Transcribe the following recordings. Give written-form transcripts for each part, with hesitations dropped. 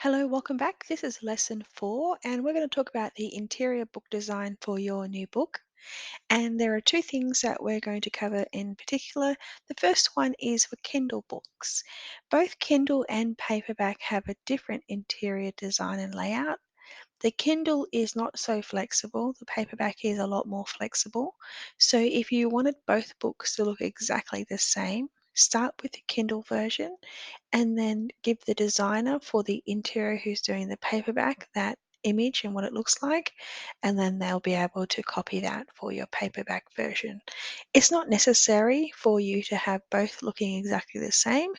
Hello, welcome back. This is lesson 4, and we're going to talk about the interior book design for your new book. And there are two things that we're going to cover in particular. The first one is for Kindle books. Both Kindle and paperback have a different interior design and layout. The Kindle is not so flexible, the paperback is a lot more flexible. So if you wanted both books to look exactly the same, start with the Kindle version and then give the designer for the interior who's doing the paperback that image and what it looks like, and then they'll be able to copy that for your paperback version. It's not necessary for you to have both looking exactly the same,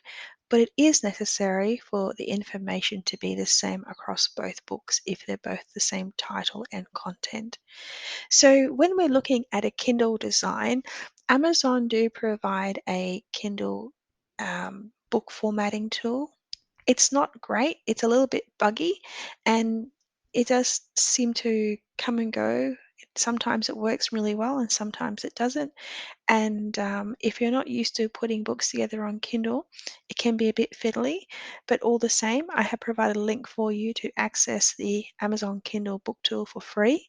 but it is necessary for the information to be the same across both books if they're both the same title and content. So when we're looking at a Kindle design, Amazon do provide a Kindle book formatting tool. It's not great. It's a little bit buggy and it does seem to come and go. Sometimes it works really well and sometimes it doesn't. And if you're not used to putting books together on Kindle, it can be a bit fiddly. But all the same, I have provided a link for you to access the Amazon Kindle book tool for free,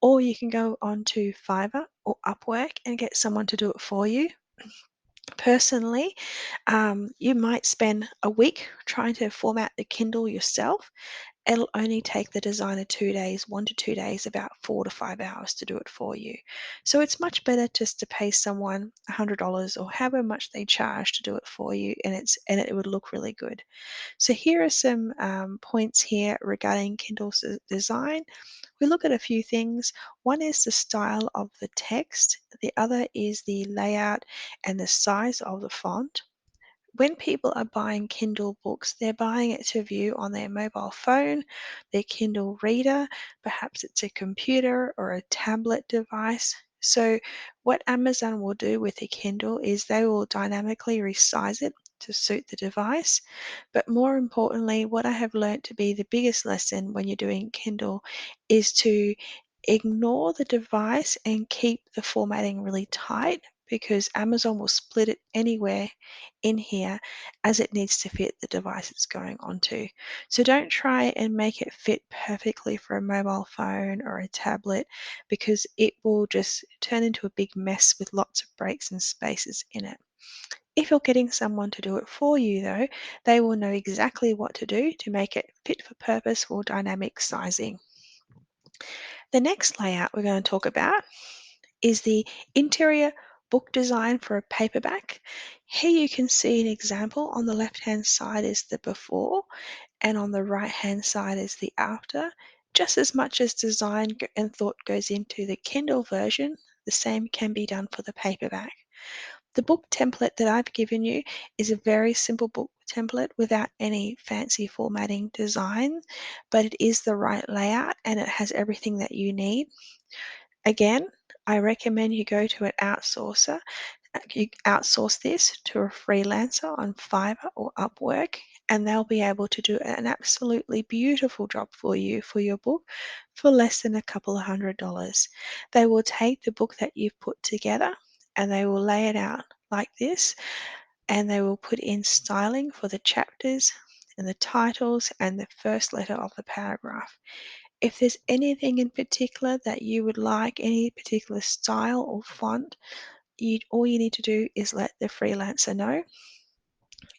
or you can go onto Fiverr or Upwork and get someone to do it for you. Personally, you might spend a week trying to format the Kindle yourself. It'll only take the designer 2 days, 1 to 2 days, about 4 to 5 hours to do it for you. So it's much better just to pay someone $100 or however much they charge to do it for you, and it would look really good. So here are some points here regarding Kindle's design. We look at a few things. One is the style of the text, the other is the layout and the size of the font. When people are buying Kindle books, they're buying it to view on their mobile phone, their Kindle reader, perhaps it's a computer or a tablet device. So, what Amazon will do with a Kindle is they will dynamically resize it to suit the device. But more importantly, what I have learned to be the biggest lesson when you're doing Kindle is to ignore the device and keep the formatting really tight because Amazon will split it anywhere in here as it needs to fit the device it's going onto. So don't try and make it fit perfectly for a mobile phone or a tablet because it will just turn into a big mess with lots of breaks and spaces in it. If you're getting someone to do it for you, though, they will know exactly what to do to make it fit for purpose for dynamic sizing. The next layout we're going to talk about is the interior book design for a paperback. Here you can see an example. On the left hand side is the before, and on the right hand side is the after. Just as much as design and thought goes into the Kindle version, the same can be done for the paperback. The book template that I've given you is a very simple book template without any fancy formatting design, but it is the right layout and it has everything that you need. Again, I recommend you go to an outsourcer. You outsource this to a freelancer on Fiverr or Upwork, and they'll be able to do an absolutely beautiful job for you for your book for less than a couple of $100. They will take the book that you've put together and they will lay it out like this, and they will put in styling for the chapters and the titles and the first letter of the paragraph. If there's anything in particular that you would like, any particular style or font, all you need to do is let the freelancer know.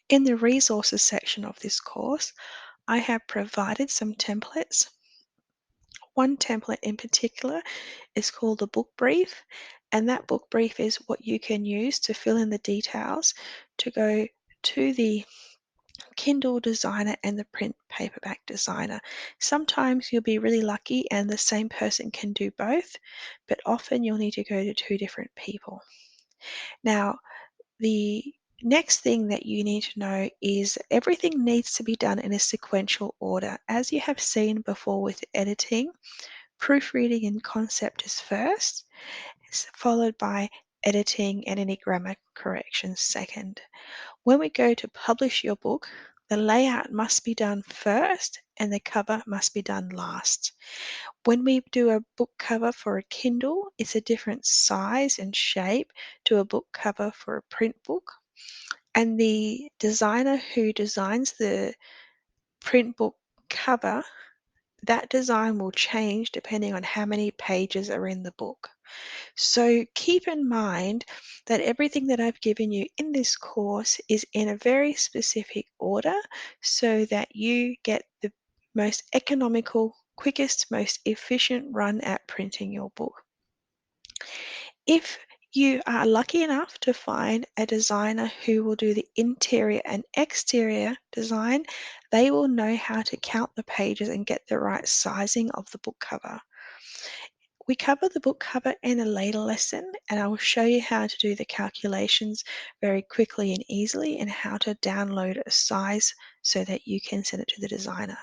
In the resources section of this course, I have provided some templates. One template in particular is called the book brief, and that book brief is what you can use to fill in the details to go to the Kindle designer and the print paperback designer. Sometimes you'll be really lucky and the same person can do both, but often you'll need to go to two different people. Now, the next thing that you need to know is everything needs to be done in a sequential order. As you have seen before with editing, proofreading and concept is first, it's followed by editing and any grammar corrections second. When we go to publish your book, the layout must be done first and the cover must be done last. When we do a book cover for a Kindle, it's a different size and shape to a book cover for a print book. And the designer who designs the print book cover, that design will change depending on how many pages are in the book. So keep in mind that everything that I've given you in this course is in a very specific order so that you get the most economical, quickest, most efficient run at printing your book. If you are lucky enough to find a designer who will do the interior and exterior design, they will know how to count the pages and get the right sizing of the book cover. We cover the book cover in a later lesson, and I will show you how to do the calculations very quickly and easily and how to download a size so that you can send it to the designer.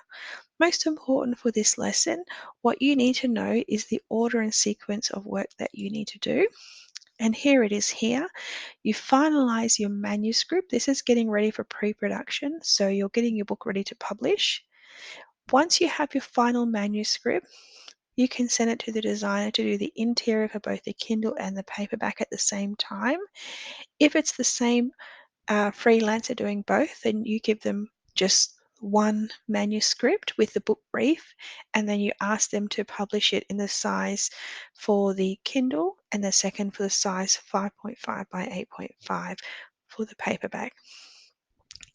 Most important for this lesson, what you need to know is the order and sequence of work that you need to do. And here it is here. You finalize your manuscript. This is getting ready for pre-production, so you're getting your book ready to publish. Once you have your final manuscript, you can send it to the designer to do the interior for both the Kindle and the paperback at the same time. If it's the same freelancer doing both, then you give them just one manuscript with the book brief, and then you ask them to publish it in the size for the Kindle and the second for the size 5.5 by 8.5 for the paperback.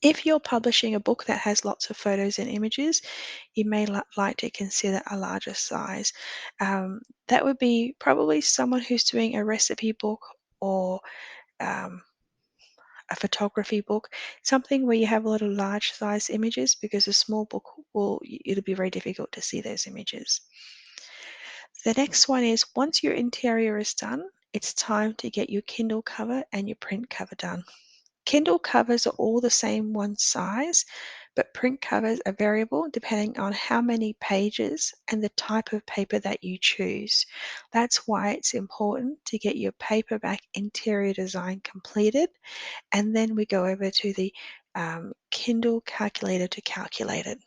If you're publishing a book that has lots of photos and images, you may like to consider a larger size. That would be probably someone who's doing a recipe book or um, a photography book, something where you have a lot of large size images because a small book it'll be very difficult to see those images. The next one is once your interior is done, it's time to get your Kindle cover and your print cover done. Kindle covers are all the same one size, but print covers are variable depending on how many pages and the type of paper that you choose. That's why it's important to get your paperback interior design completed, and then we go over to the Kindle calculator to calculate it.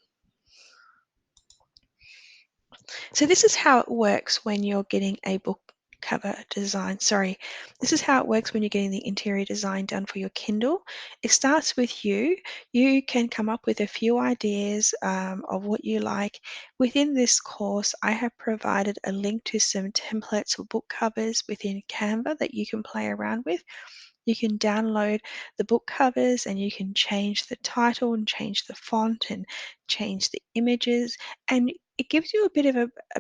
So this is how it works when you're getting a book cover design. Sorry, this is how it works when you're getting the interior design done for your Kindle. It starts with you. You can come up with a few ideas of what you like. Within this course, I have provided a link to some templates for book covers within Canva that you can play around with. You can download the book covers and you can change the title and change the font and change the images, and it gives you a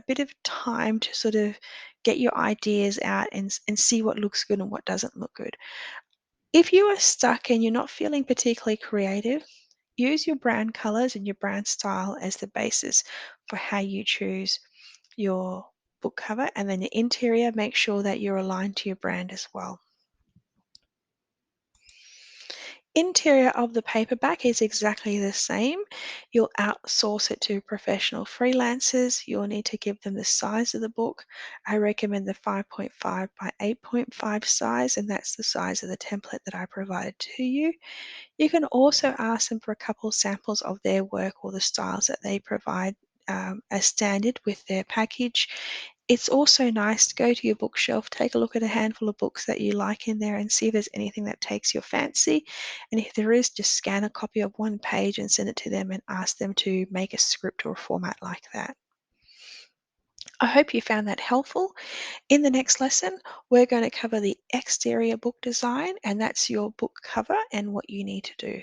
bit of time to sort of get your ideas out and see what looks good and what doesn't look good. If you are stuck and you're not feeling particularly creative, use your brand colors and your brand style as the basis for how you choose your book cover, and then the interior, make sure that you're aligned to your brand as well. Interior of the paperback is exactly the same. You'll outsource it to professional freelancers. You'll need to give them the size of the book. I recommend the 5.5 by 8.5 size, and that's the size of the template that I provided to you. You can also ask them for a couple samples of their work or the styles that they provide as standard with their package. It's also nice to go to your bookshelf, take a look at a handful of books that you like in there and see if there's anything that takes your fancy. And if there is, just scan a copy of one page and send it to them and ask them to make a script or a format like that. I hope you found that helpful. In the next lesson, we're going to cover the exterior book design, and that's your book cover and what you need to do.